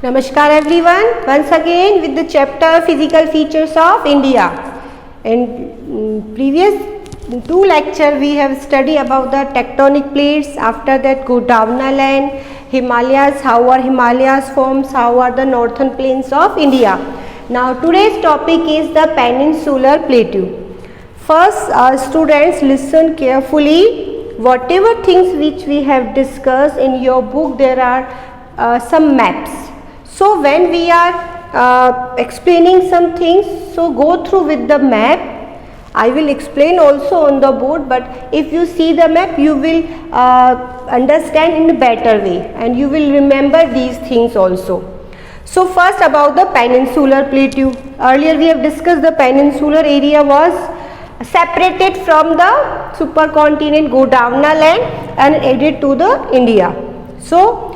Namaskar everyone, once again with the chapter Physical Features of India. In previous two lecture we have studied about the tectonic plates, after that Gondwana land, Himalayas, how are Himalayas forms, how are the northern plains of India. Now today's topic is the peninsular plateau. First students listen carefully, whatever things which we have discussed in your book there are some maps. So when we are explaining some things, so go through with the map. I will explain also on the board, but if you see the map you will understand in a better way and you will remember these things also. So first about the peninsular plateau. Earlier we have discussed the peninsular area was separated from the supercontinent Gondwana land and added to the India. So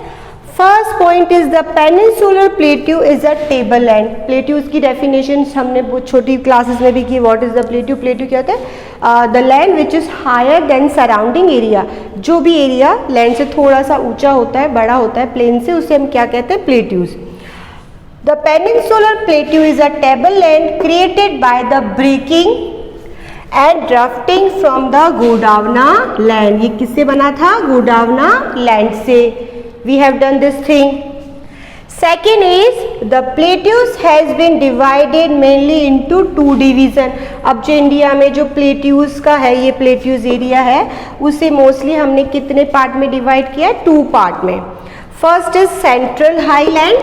first point is the peninsular plateau is a table land. Plateaus की definition हमने बहुत छोटी classes में भी की. What is the plateau? Plateau क्या होता है? The land which is higher than surrounding area. जो भी एरिया लैंड से थोड़ा सा ऊंचा होता है, बड़ा होता है प्लेन से, उसे हम क्या कहते हैं? Plateaus. The peninsular plateau is a table land created by the breaking and drafting from the Gondwana land. ये किससे बना था? गोंडवाना लैंड से. We have done this thing. Second is the plateaus has been divided mainly into two division. अब जो India में जो plateaus का है, ये प्लेट्यूज एरिया है, उसे मोस्टली हमने कितने पार्ट में डिवाइड किया है? टू पार्ट में. First is central highland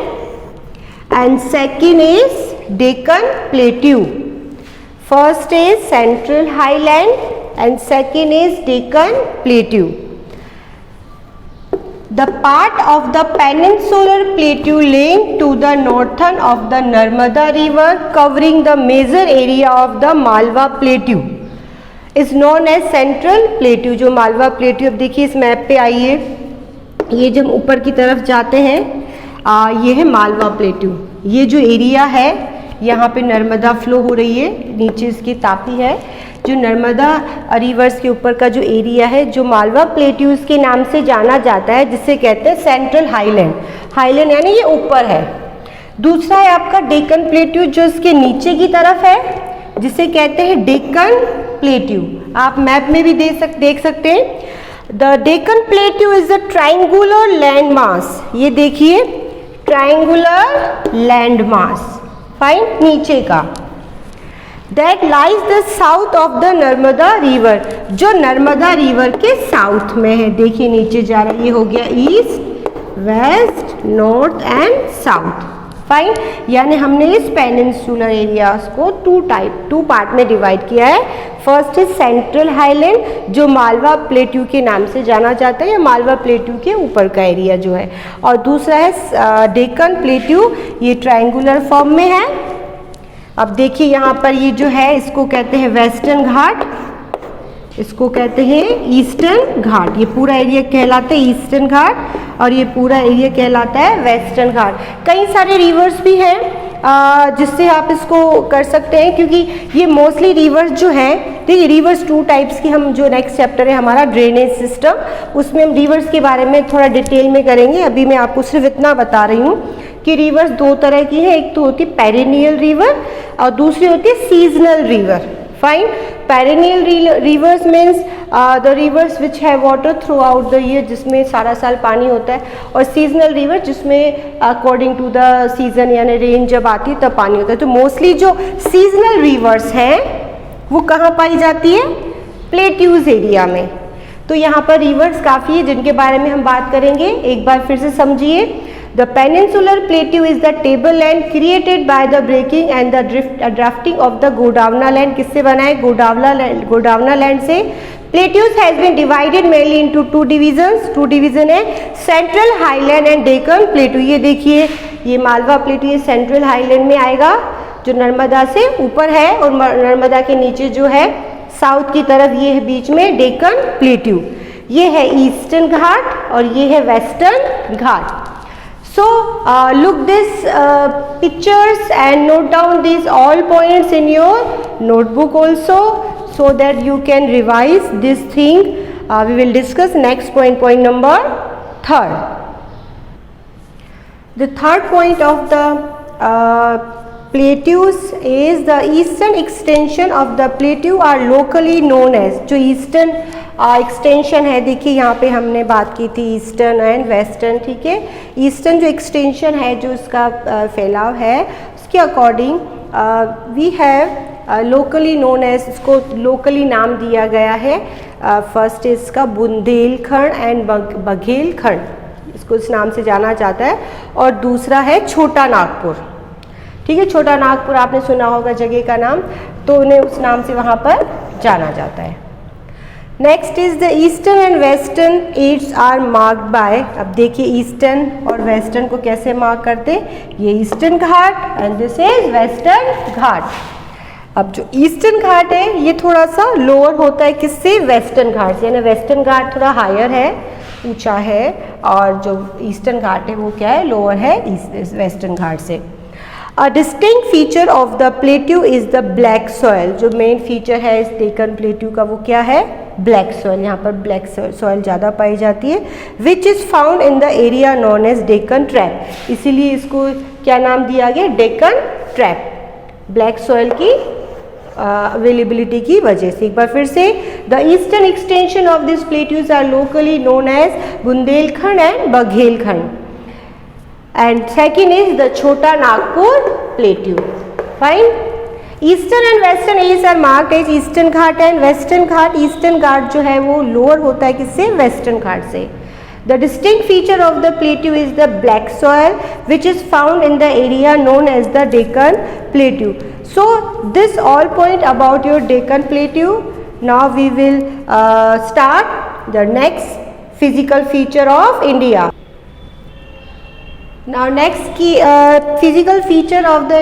and second is Deccan plateau. First is central highland and second is Deccan plateau. The part of the peninsular plateau laying to the northern of the Narmada river covering the major area of the Malwa plateau is known as central plateau. जो Malwa plateau, अब देखिए इस map पे आइए, ये जब ऊपर की तरफ जाते हैं ये है मालवा प्लेट्यू. ये जो एरिया है यहाँ पे नर्मदा फ्लो हो रही है, नीचे इसकी तापी है. जो नर्मदा रिवर्स के ऊपर का जो एरिया है जो मालवा प्लेट्यूज के नाम से जाना जाता है, जिसे कहते हैं सेंट्रल हाईलैंड. हाईलैंड यानी ये ऊपर है. दूसरा है आपका डेक्कन प्लेट्यू जो इसके नीचे की तरफ है, जिसे कहते हैं डेक्कन प्लेट्यू. आप मैप में भी देख सकते हैं. The Deccan plateau is a triangular land mass. ये देखिए ट्राइंगुलर लैंड मास, फाइन, नीचे का. That lies the south of the Narmada river, जो नर्मदा रिवर के साउथ में है. देखिए नीचे जा रहा है, ये हो गया east, west, north and south. Fine. यानी हमने इस पेनिनसुलर एरियाज को टू पार्ट में डिवाइड किया है. फर्स्ट इज सेंट्रल हाईलैंड जो मालवा प्लेट्यू के नाम से जाना जाता है, या मालवा प्लेट्यू के ऊपर का एरिया जो है. और दूसरा है डेक्कन प्लेट्यू, ये ट्रायंगुलर फॉर्म में है. अब देखिए यहाँ पर ये जो है इसको कहते हैं वेस्टर्न घाट, इसको कहते हैं ईस्टर्न घाट. ये पूरा एरिया कहलाता है ईस्टर्न घाट और ये पूरा एरिया कहलाता है वेस्टर्न घाट. कई सारे रिवर्स भी हैं जिससे आप इसको कर सकते हैं, क्योंकि ये मोस्टली रिवर्स जो हैं, देखिए रिवर्स टू टाइप्स की, हम जो नेक्स्ट चैप्टर है हमारा ड्रेनेज सिस्टम, उसमें हम रिवर्स के बारे में थोड़ा डिटेल में करेंगे. अभी मैं आपको सिर्फ इतना बता रही हूँ कि रिवर्स दो तरह की है. एक तो होती है पेरिनियल रिवर और दूसरी होती है seasonal river. Fine. Perennial rivers means the rivers which have water throughout the year, जिसमें सारा साल पानी होता है. और सीजनल रिवर जिसमें अकॉर्डिंग टू द सीजन यानी रेन जब आती है तब पानी होता है. तो मोस्टली जो सीजनल रिवर्स हैं वो कहाँ पाई जाती है? प्लेट्यूज एरिया में. तो यहाँ पर रिवर्स काफ़ी है जिनके बारे में हम बात करेंगे. एक बार फिर से समझिए. The peninsular plateau is the tableland created by the breaking and the drafting of the Gondwana land. किससे बना है? गोंडवाना लैंड से. Plateaus has been divided mainly into two divisions. Two division है, central highland and Deccan plateau. ये देखिए ये Malwa plateau ये central highland में आएगा जो नर्मदा से ऊपर है, और नर्मदा के नीचे जो है साउथ की तरफ ये है बीच में डेक्कन प्लेट्यू. ये है ईस्टर्न घाट और ये है western Ghat. So look this pictures and note down these all points in your notebook also, so that you can revise this thing. We will discuss next point number 3. The third point of the plateaus is the eastern extension of the plateau are locally known as, जो eastern extension है, देखिए यहाँ पे हमने बात की थी eastern and western, ठीक है। ईस्टर्न जो एक्सटेंशन है, जो इसका फैलाव है, उसके according we have locally known as, इसको लोकली नाम दिया गया है। फर्स्ट इसका बुंदेलखंड एंड बघेलखंड, इसको इस नाम से जाना जाता है। और दूसरा है छोटा नागपुर, ठीक है। छोटा नागपुर आपने सुना होगा जगह का नाम, तो उन्हें उस नाम से वहाँ पर जाना जाता है। Next is the eastern and western edges are marked by, अब देखिए ईस्टर्न और वेस्टर्न को कैसे मार्क करते हैं, ये eastern Ghat and this is western Ghat. अब जो ईस्टर्न घाट है ये थोड़ा सा लोअर होता है किससे, वेस्टर्न घाट से, यानी वेस्टर्न घाट थोड़ा हायर है, ऊंचा है, और जो ईस्टर्न घाट है वो क्या है, लोअर है वेस्टर्न घाट से। A distinct feature of the plateau is the black soil, जो मेन फीचर है इस डेक्कन प्लेट्यू का वो क्या है, ब्लैक सॉइल। यहाँ पर ब्लैक सॉइल ज़्यादा पाई जाती है, which is found in the area known as Deccan trap, इसीलिए इसको क्या नाम दिया गया, डेक्कन ट्रैप, ब्लैक सॉइल की अवेलेबिलिटी की वजह से। एक बार फिर से, the eastern extension of this plateaus are locally known as Bundelkhand and Baghelkhand, and second is the Chota Nagpur plateau. Fine. Eastern and Western areas are marked as Eastern Ghat and Western Ghat. Eastern Ghat जो है वो lower होता है किससे, Western Ghat से। The distinct feature of the plateau is the black soil, which is found in the area known as the Deccan Plateau. So this all point about your Deccan Plateau. Now we will start the next physical feature of India. Now next key physical feature of the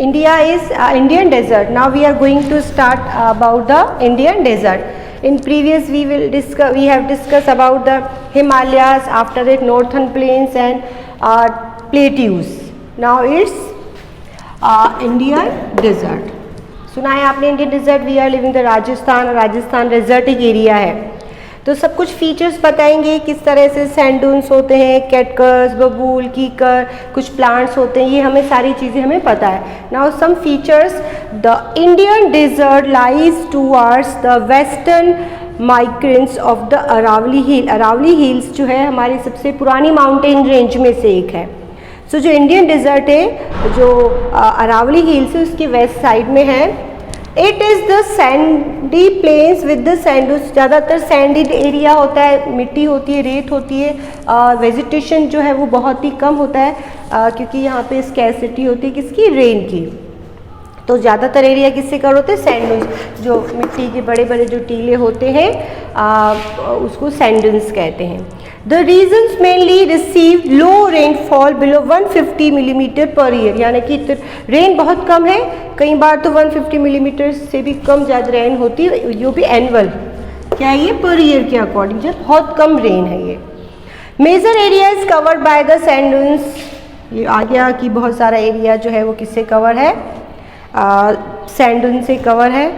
India is Indian desert. Now we are going to start about the Indian desert. In previous we have discussed about the Himalayas, after it northern plains and plateaus. Now it's Indian desert. सुना है आपने Indian desert, we are living the Rajasthan, और Rajasthan desertic area है। तो सब कुछ features बताएंगे किस तरह से सैंड डून्स होते हैं, कैटकर्स, बबूल, कीकर, कुछ प्लांट्स होते हैं, ये हमें सारी चीज़ें हमें पता है। Now some features, the Indian desert lies towards the western migrants of the Aravalli hill. Aravalli hills जो है हमारी सबसे पुरानी माउंटेन रेंज में से एक है। सो जो इंडियन डेजर्ट है, जो अरावली हिल्स है, उसके वेस्ट साइड में है। It is the sandy plains with the sand, ज़्यादातर सैंडी एरिया होता है, मिट्टी होती है, रेत होती है, वेजिटेशन जो है वो बहुत ही कम होता है, क्योंकि यहाँ पे स्कैर्सिटी होती है किसकी, रेन की। तो ज़्यादातर एरिया किससे कवर होते हैं, सैंड, जो मिट्टी के बड़े बड़े जो टीले होते हैं उसको सैंडन्स कहते हैं। The regions mainly receive low rainfall below 150 millimetre per year, यानी कि रेन बहुत कम है, कई बार तो 150 मिलीमीटर से भी कम ज़्यादा रेन होती है, जो भी एनुअल क्या है ये, पर ईयर के अकॉर्डिंग, जब बहुत कम रेन है ये। Major area is covered by the sand dunes, ये आ गया कि बहुत सारा एरिया जो है वो किससे कवर है, सैंड डून से कवर है।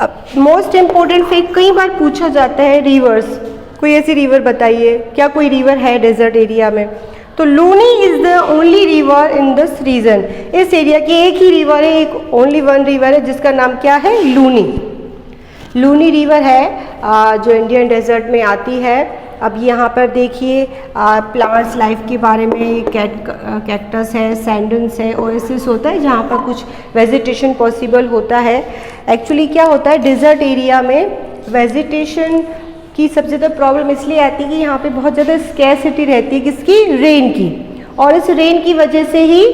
अब मोस्ट इम्पोर्टेंट फैक्ट कई बार पूछा जाता है, रिवर्स, कोई ऐसी रिवर बताइए, क्या कोई रिवर है डेजर्ट एरिया में, तो Luni is the only river in this region, इस एरिया की एक ही रिवर है, एक ओनली वन रिवर है जिसका नाम क्या है, लूनी। लूनी रिवर है जो इंडियन डेजर्ट में आती है। अब यहाँ पर देखिए प्लांट्स लाइफ के बारे में, कैक्टस है, सैंडन्स है, ओएसिस होता है जहाँ पर कुछ वेजिटेशन पॉसिबल होता है। एक्चुअली क्या होता है, डेजर्ट एरिया में वेजिटेशन की सबसे ज़्यादा प्रॉब्लम इसलिए आती है कि यहाँ पे बहुत ज़्यादा स्कैर्सिटी रहती है किसकी, रेन की, और इस रेन की वजह से ही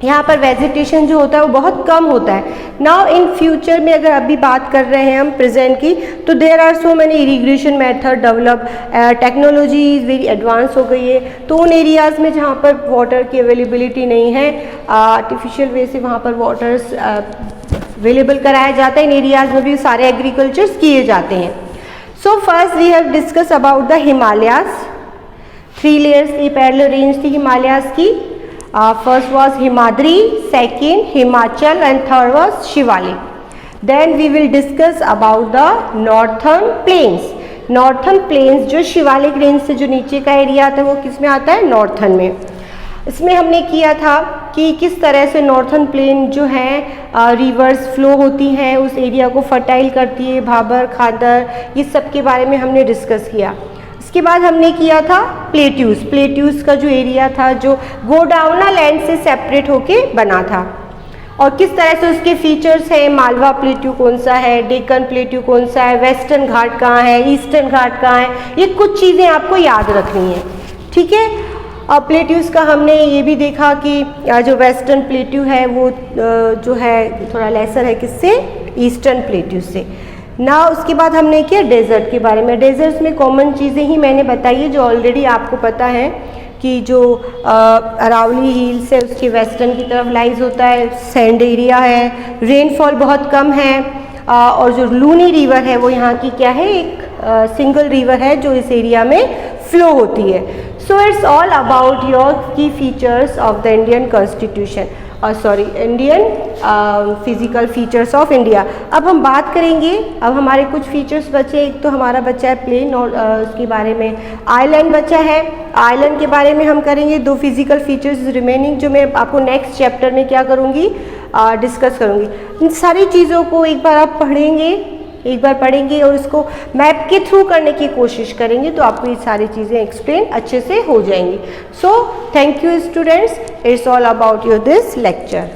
यहाँ पर वेजिटेशन जो होता है वो बहुत कम होता है। नाउ इन फ्यूचर में अगर अभी बात कर रहे हैं हम प्रेजेंट की, तो there are so many irrigation method develop, technology very advance हो गई है, तो उन एरियाज़ में जहाँ पर वाटर की अवेलेबिलिटी नहीं है, आर्टिफिशियल वे से वहाँ पर वाटर्स अवेलेबल कराया जाता है, इन एरियाज़ में भी सारे एग्रीकल्चर्स किए जाते हैं। So first we have discuss about the Himalayas, 3 layers की पैरेलल रेंज थी हिमालयाज की। First was Himadri, second Himachal, and third was Shivalik. Then we will discuss about the northern plains. Northern plains जो शिवालिक रेंज से जो नीचे का एरिया आता है वो किस में आता है, नॉर्थन में। इसमें हमने किया था कि किस तरह से नॉर्थन प्लेन जो है रिवर्स फ्लो होती हैं, उस एरिया को फर्टाइल करती है, भाबर खादर, ये सब के बारे में हमने डिस्कस किया। इसके बाद हमने किया था प्लेट्यूज। प्लेट्यूज का जो एरिया था जो गोडाउना लैंड से सेपरेट होके बना था, और किस तरह से उसके फीचर्स हैं, मालवा प्लेट्यू कौन सा है, डेक्कन प्लेट्यू कौन सा है, वेस्टर्न घाट कहाँ है, ईस्टर्न घाट कहाँ है, ये कुछ चीज़ें आपको याद रखनी है, ठीक है। और प्लेट्यूज का हमने ये भी देखा कि जो वेस्टर्न प्लेट्यू है वो जो है थोड़ा लेसर है किससे, ईस्टर्न प्लेट्यू से ना। उसके बाद हमने किया डेजर्ट के बारे में। डेजर्ट्स में कॉमन चीज़ें ही मैंने बताई है जो ऑलरेडी आपको पता है कि जो अरावली हिल्स है उसके वेस्टर्न की तरफ लाइज होता है, सैंड एरिया है, रेनफॉल बहुत कम है, और जो लूनी रिवर है वो यहाँ की क्या है, एक सिंगल रिवर है जो इस एरिया में फ्लो होती है। So it's all about your key features of the Indian constitution, Indian physical features of India. अब हम बात करेंगे, अब हमारे कुछ फीचर्स बचे। एक तो हमारा बचा है प्लेन, और उसके बारे में आइलैंड बचा है। आइलैंड के बारे में हम करेंगे। 2 फिजिकल फीचर्स रिमेनिंग जो मैं आपको नेक्स्ट चैप्टर में क्या करूँगी, डिस्कस करूँगी। इन सारी चीज़ों को एक बार आप पढ़ेंगे और इसको मैप के थ्रू करने की कोशिश करेंगे तो आपको ये सारी चीज़ें एक्सप्लेन अच्छे से हो जाएंगी। So thank you students, it's all about your this lecture.